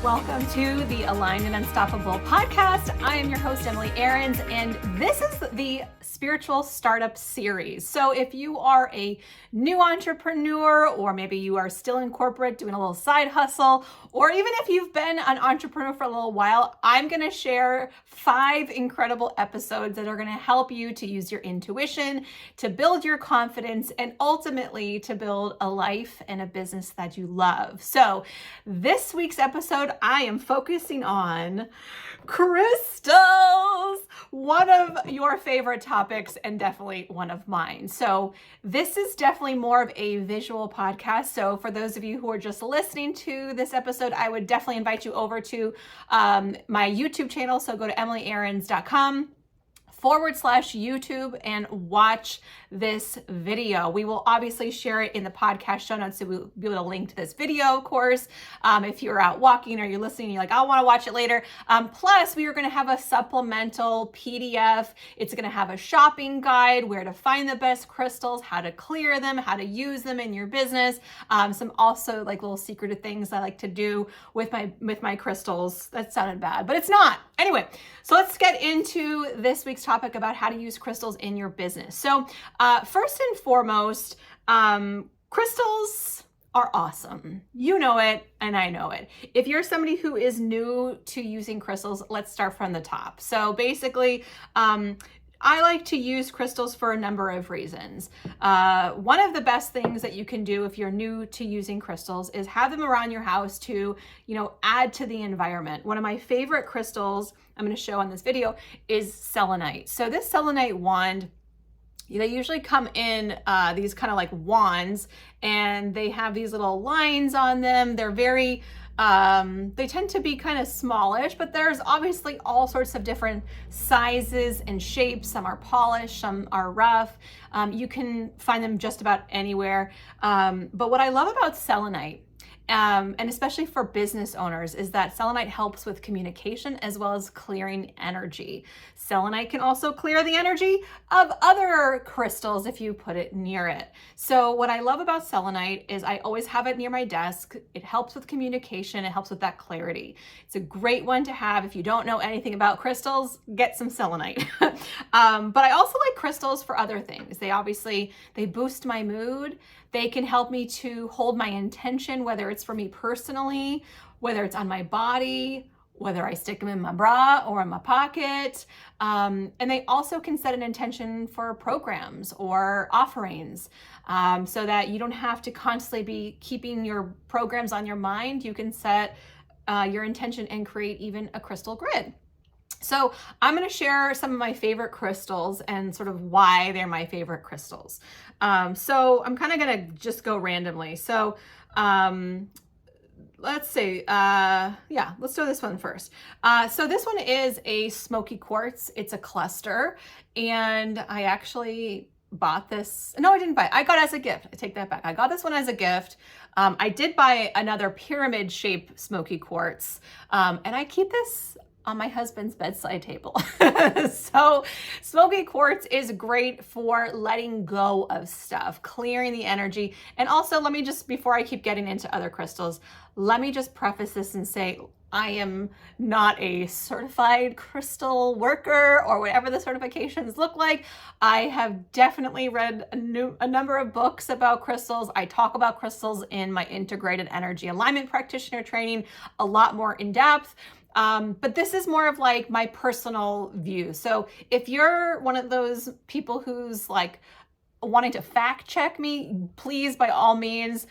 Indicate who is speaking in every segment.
Speaker 1: Welcome to the Aligned and Unstoppable podcast. I am your host, Emily Ahrens, and this is the Spiritual Startup Series. So if you are a new entrepreneur, or maybe you are still in corporate doing a little side hustle, or even if you've been an entrepreneur for a little while, I'm going to share 5 incredible episodes that are going to help you to use your intuition, to build your confidence, and ultimately to build a life and a business that you love. So this week's episode, I am focusing on crystals, one of your favorite topics and definitely one of mine. So this is definitely more of a visual podcast. So for those of you who are just listening to this episode, I would definitely invite you over to my YouTube channel. So go to emilyahrens.com/YouTube and watch this video. We will obviously share it in the podcast show notes, so we'll be able to link to this video, of course. If you're out walking or you're listening, you're like, I want to watch it later. Plus, we are going to have a supplemental PDF. It's going to have a shopping guide, where to find the best crystals, how to clear them, how to use them in your business. Some also like little secretive things I like to do with my crystals. That sounded bad, but it's not. Anyway, so let's get into this week's topic about how to use crystals in your business. So first and foremost, crystals are awesome. You know it, and I know it. If you're somebody who is new to using crystals, let's start from the top. So basically, I like to use crystals for a number of reasons. One of the best things that you can do if you're new to using crystals is have them around your house to, add to the environment. One of my favorite crystals I'm going to show on this video is selenite. So this selenite wand, they usually come in these kind of like wands, and they have these little lines on them. They're very, they tend to be kind of smallish, but there's obviously all sorts of different sizes and shapes. Some are polished, some are rough. You can find them just about anywhere. But what I love about selenite, and especially for business owners, is that selenite helps with communication as well as clearing energy. Selenite can also clear the energy of other crystals if you put it near it. So what I love about selenite is I always have it near my desk. It helps with communication. It helps with that clarity. It's a great one to have. If you don't know anything about crystals, get some selenite. But I also like crystals for other things. They boost my mood. They can help me to hold my intention, whether it's for me personally, whether it's on my body, whether I stick them in my bra or in my pocket. And they also can set an intention for programs or offerings, so that you don't have to constantly be keeping your programs on your mind. You can set your intention and create even a crystal grid. So I'm going to share some of my favorite crystals and sort of why they're my favorite crystals. So I'm kind of going to just go randomly. So let's see. Let's do this one first. So this one is a Smokey Quartz. It's a cluster, and I actually bought this. No, I didn't buy it. I got it as a gift. I take that back. I got this one as a gift. I did buy another pyramid shaped Smokey Quartz, and I keep this on my husband's bedside table. So Smokey Quartz is great for letting go of stuff, clearing the energy. And also, let me just, before I keep getting into other crystals, let me just preface this and say, I am not a certified crystal worker or whatever the certifications look like. I have definitely read a number of books about crystals. I talk about crystals in my integrated energy alignment practitioner training a lot more in depth. But this is more of like my personal view. So if you're one of those people who's like wanting to fact check me, please, by all means,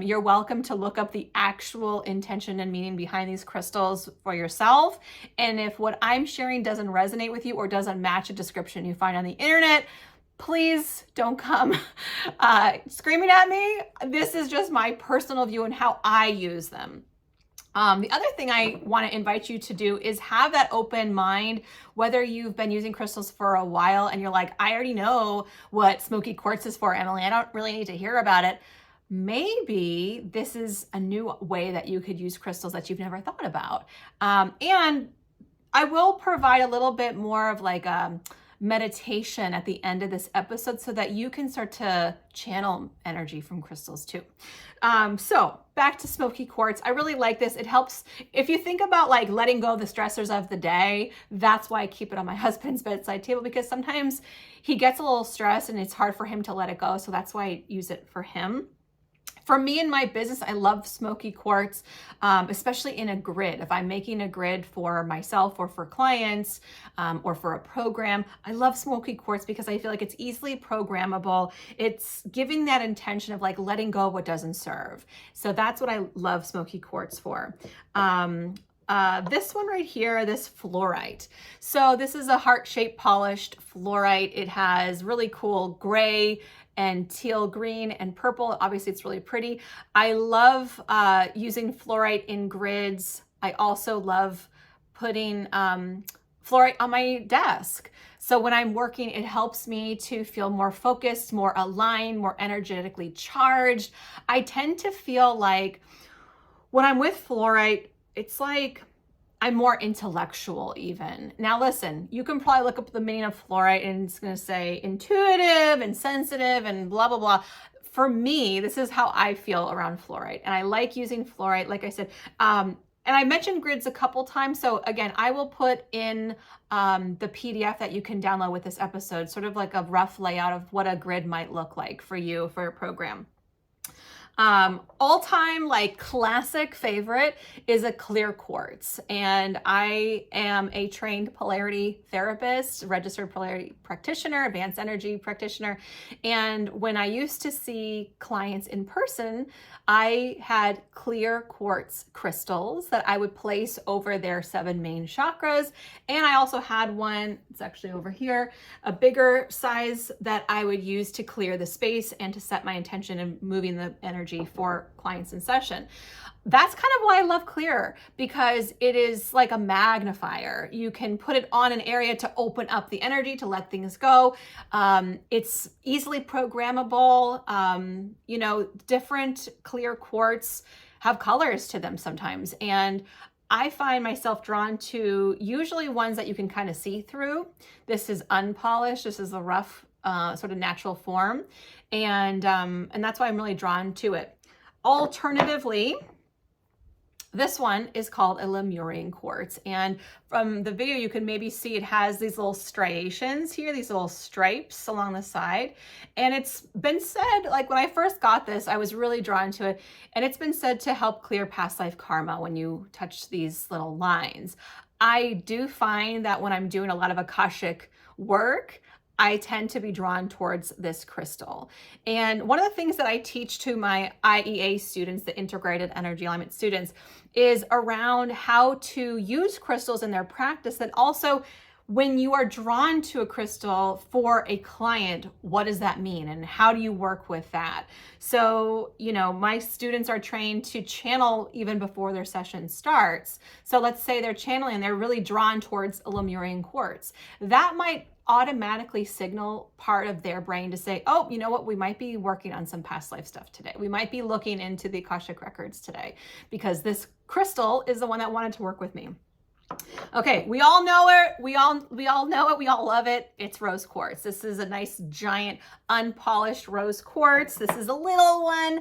Speaker 1: you're welcome to look up the actual intention and meaning behind these crystals for yourself. And if what I'm sharing doesn't resonate with you or doesn't match a description you find on the internet, please don't come screaming at me. This is just my personal view and how I use them. The other thing I want to invite you to do is have that open mind, whether you've been using crystals for a while and you're like, I already know what Smokey Quartz is for, Emily. I don't really need to hear about it. Maybe this is a new way that you could use crystals that you've never thought about. And I will provide a little bit more of like a meditation at the end of this episode so that you can start to channel energy from crystals too. So back to Smokey Quartz. I really like this. It helps if you think about like letting go of the stressors of the day. That's why I keep it on my husband's bedside table, because sometimes he gets a little stressed and it's hard for him to let it go. So that's why I use it for him. For me in my business, I love Smokey Quartz, especially in a grid. If I'm making a grid for myself or for clients or for a program, I love Smokey Quartz because I feel like it's easily programmable. It's giving that intention of like letting go of what doesn't serve. So that's what I love Smokey Quartz for. This one right here, this Fluorite. So this is a heart-shaped polished fluorite. It has really cool gray and teal green and purple. Obviously it's really pretty. I love using fluorite in grids. I also love putting fluorite on my desk. So when I'm working, it helps me to feel more focused, more aligned, more energetically charged. I tend to feel like when I'm with fluorite, it's like I'm more intellectual even. Now listen, you can probably look up the meaning of fluorite and it's gonna say intuitive and sensitive and blah, blah, blah. For me, this is how I feel around fluorite. And I like using fluorite, like I said, and I mentioned grids a couple times. So again, I will put in the PDF that you can download with this episode, sort of like a rough layout of what a grid might look like for you, for your program. All-time like classic favorite is a clear quartz, and I am a trained polarity therapist, registered polarity practitioner, advanced energy practitioner, and when I used to see clients in person, I had clear quartz crystals that I would place over their 7 main chakras, and I also had one, it's actually over here, a bigger size that I would use to clear the space and to set my intention and moving the energy for clients in session. That's kind of why I love clear, because it is like a magnifier. You can put it on an area to open up the energy, to let things go. It's easily programmable. You know, different clear quartz have colors to them sometimes. And I find myself drawn to usually ones that you can kind of see through. This is unpolished. This is a rough sort of natural form. And that's why I'm really drawn to it. Alternatively, this one is called a Lemurian quartz. And from the video, you can maybe see it has these little striations here, these little stripes along the side. And it's been said, like when I first got this, I was really drawn to it. And it's been said to help clear past life karma when you touch these little lines. I do find that when I'm doing a lot of Akashic work, I tend to be drawn towards this crystal. And one of the things that I teach to my IEA students, the integrated energy alignment students, is around how to use crystals in their practice. And also when you are drawn to a crystal for a client, what does that mean? And how do you work with that? So, you know, my students are trained to channel even before their session starts. So let's say they're channeling and they're really drawn towards a Lemurian quartz. That might automatically signal part of their brain to say, oh, you know what, we might be working on some past life stuff today. We might be looking into the Akashic records today because this crystal is the one that wanted to work with me. Okay, we all know it. We all know it. We all love it. It's rose quartz. This is a nice giant unpolished rose quartz. This is a little one.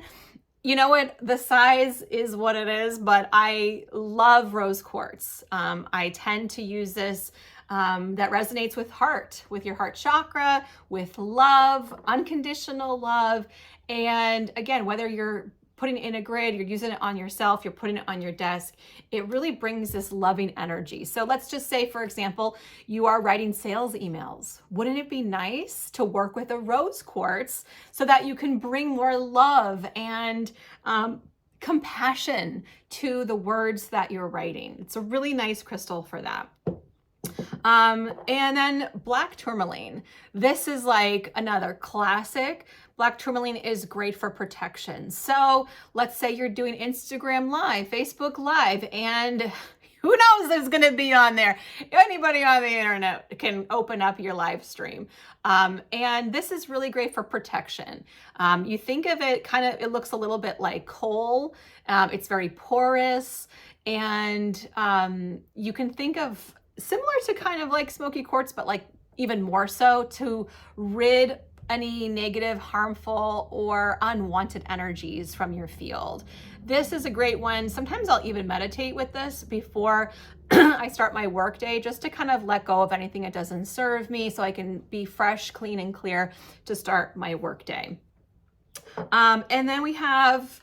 Speaker 1: You know what? The size is what it is, but I love rose quartz. I tend to use this that resonates with heart, with your heart chakra, with love, unconditional love. And again, whether you're putting it in a grid, you're using it on yourself, you're putting it on your desk, it really brings this loving energy. So let's just say, for example, you are writing sales emails. Wouldn't it be nice to work with a rose quartz so that you can bring more love and compassion to the words that you're writing? It's a really nice crystal for that. And then black tourmaline. This is like another classic. Black tourmaline is great for protection. So let's say you're doing Instagram Live, Facebook Live, and who knows who's going to be on there. Anybody on the internet can open up your live stream. And this is really great for protection. You think of it kind of, it looks a little bit like coal. It's very porous, and you can think of similar to kind of like Smokey Quartz, but like even more so to rid any negative, harmful, or unwanted energies from your field. This is a great one. Sometimes I'll even meditate with this before I start my workday, just to kind of let go of anything that doesn't serve me so I can be fresh, clean, and clear to start my workday. And then we have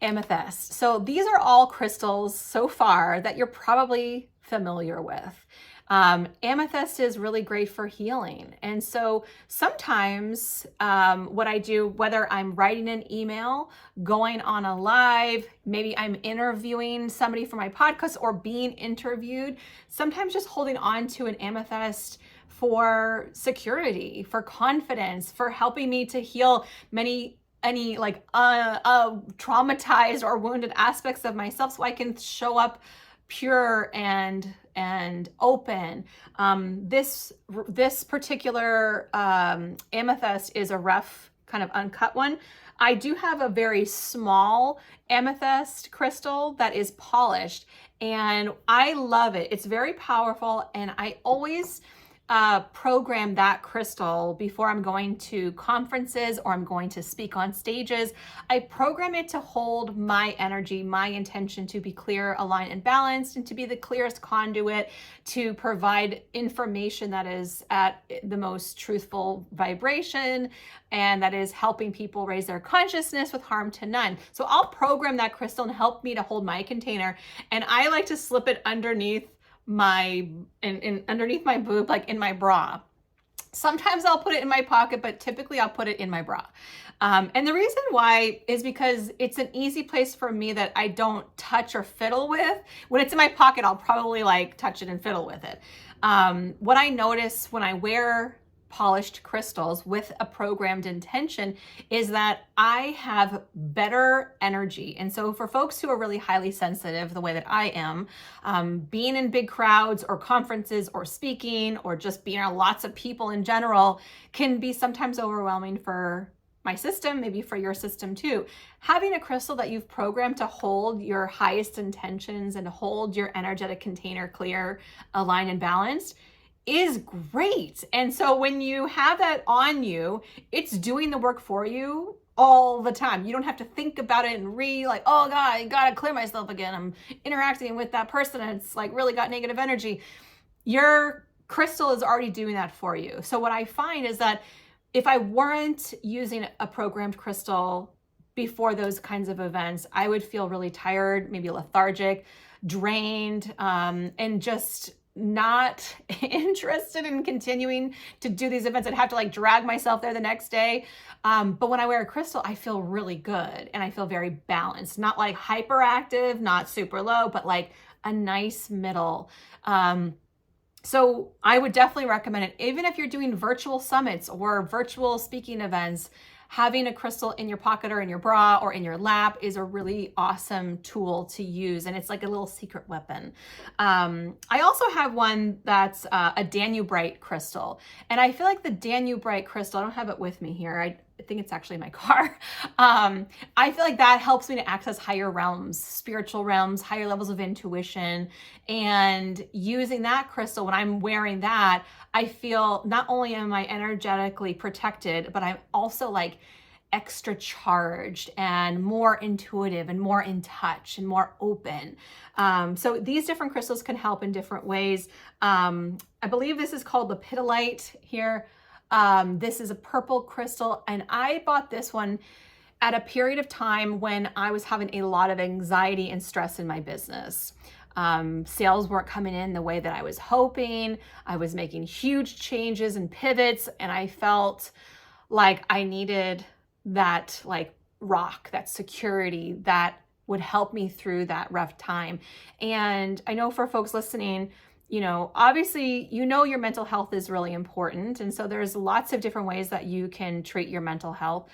Speaker 1: amethyst. So these are all crystals so far that you're probably familiar with. Amethyst is really great for healing. And so sometimes what I do, whether I'm writing an email, going on a live, maybe I'm interviewing somebody for my podcast or being interviewed, sometimes just holding on to an amethyst for security, for confidence, for helping me to heal any like traumatized or wounded aspects of myself, so I can show up pure and open. This particular amethyst is a rough kind of uncut one. I do have a very small amethyst crystal that is polished, and I love it. It's very powerful, and I always program that crystal before I'm going to conferences or I'm going to speak on stages. I program it to hold my energy, my intention to be clear, aligned, and balanced, and to be the clearest conduit to provide information that is at the most truthful vibration and that is helping people raise their consciousness with harm to none. So I'll program that crystal and help me to hold my container, and I like to slip it underneath underneath my boob, like in my bra. Sometimes I'll put it in my pocket, but typically I'll put it in my bra. And the reason why is because it's an easy place for me that I don't touch or fiddle with. When it's in my pocket, I'll probably like touch it and fiddle with it. What I notice when I wear polished crystals with a programmed intention is that I have better energy. And so for folks who are really highly sensitive the way that I am, being in big crowds or conferences or speaking or just being around lots of people in general can be sometimes overwhelming for my system, maybe for your system too. Having a crystal that you've programmed to hold your highest intentions and to hold your energetic container clear, aligned, and balanced is great. And so when you have that on you, it's doing the work for you all the time. You don't have to think about it and like, oh God, I gotta clear myself again. I'm interacting with that person and it's like really got negative energy. Your crystal is already doing that for you. So what I find is that if I weren't using a programmed crystal before those kinds of events, I would feel really tired, maybe lethargic, drained, and just not interested in continuing to do these events. I'd have to like drag myself there the next day. But when I wear a crystal, I feel really good and I feel very balanced, not like hyperactive, not super low, but like a nice middle. So I would definitely recommend it. Even if you're doing virtual summits or virtual speaking events, having a crystal in your pocket or in your bra or in your lap is a really awesome tool to use. And it's like a little secret weapon. I also have one that's a Danubite crystal. And I feel like the Danubite crystal, I don't have it with me here. I think it's actually in my car. I feel like that helps me to access higher realms, spiritual realms, higher levels of intuition. And using that crystal, when I'm wearing that, I feel not only am I energetically protected, but I'm also like extra charged and more intuitive and more in touch and more open. So these different crystals can help in different ways. I believe this is called the Lepidolite here. This is a purple crystal, and I bought this one at a period of time when I was having a lot of anxiety and stress in my business. Sales weren't coming in the way that I was hoping. I was making huge changes and pivots, and I felt like I needed that like rock, that security that would help me through that rough time. And I know for folks listening, you know, obviously, you know, your mental health is really important. And so there's lots of different ways that you can treat your mental health.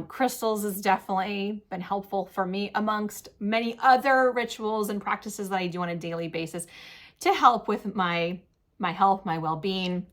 Speaker 1: Crystals has definitely been helpful for me amongst many other rituals and practices that I do on a daily basis to help with my health, my well-being,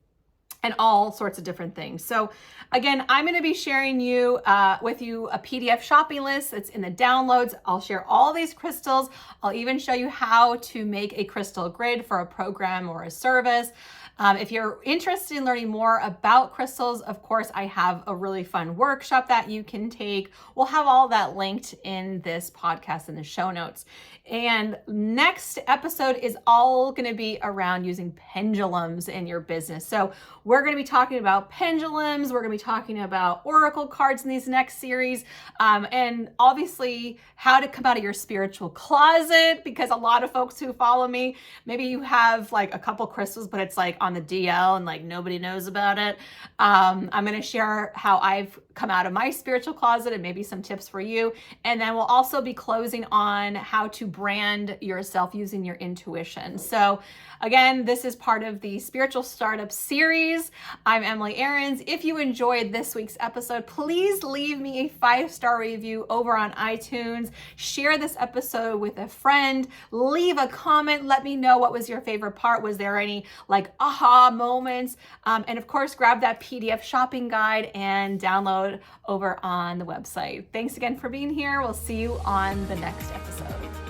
Speaker 1: and all sorts of different things. So again, I'm going to be sharing with you a PDF shopping list that's in the downloads. I'll share all these crystals. I'll even show you how to make a crystal grid for a program or a service. If you're interested in learning more about crystals, of course, I have a really fun workshop that you can take. We'll have all that linked in this podcast in the show notes. And next episode is all going to be around using pendulums in your business. So we're going to be talking about pendulums. We're going to be talking about oracle cards in these next series. And obviously how to come out of your spiritual closet, because a lot of folks who follow me, maybe you have like a couple crystals, but it's like on the DL and like nobody knows about it. I'm going to share how I've come out of my spiritual closet and maybe some tips for you. And then we'll also be closing on how to brand yourself using your intuition. So again, this is part of the Spiritual Startup series. I'm Emily Ahrens. If you enjoyed this week's episode, please leave me a 5-star review over on iTunes. Share this episode with a friend. Leave a comment. Let me know what was your favorite part. Was there any like aha moments? And of course, grab that PDF shopping guide and download over on the website. Thanks again for being here. We'll see you on the next episode.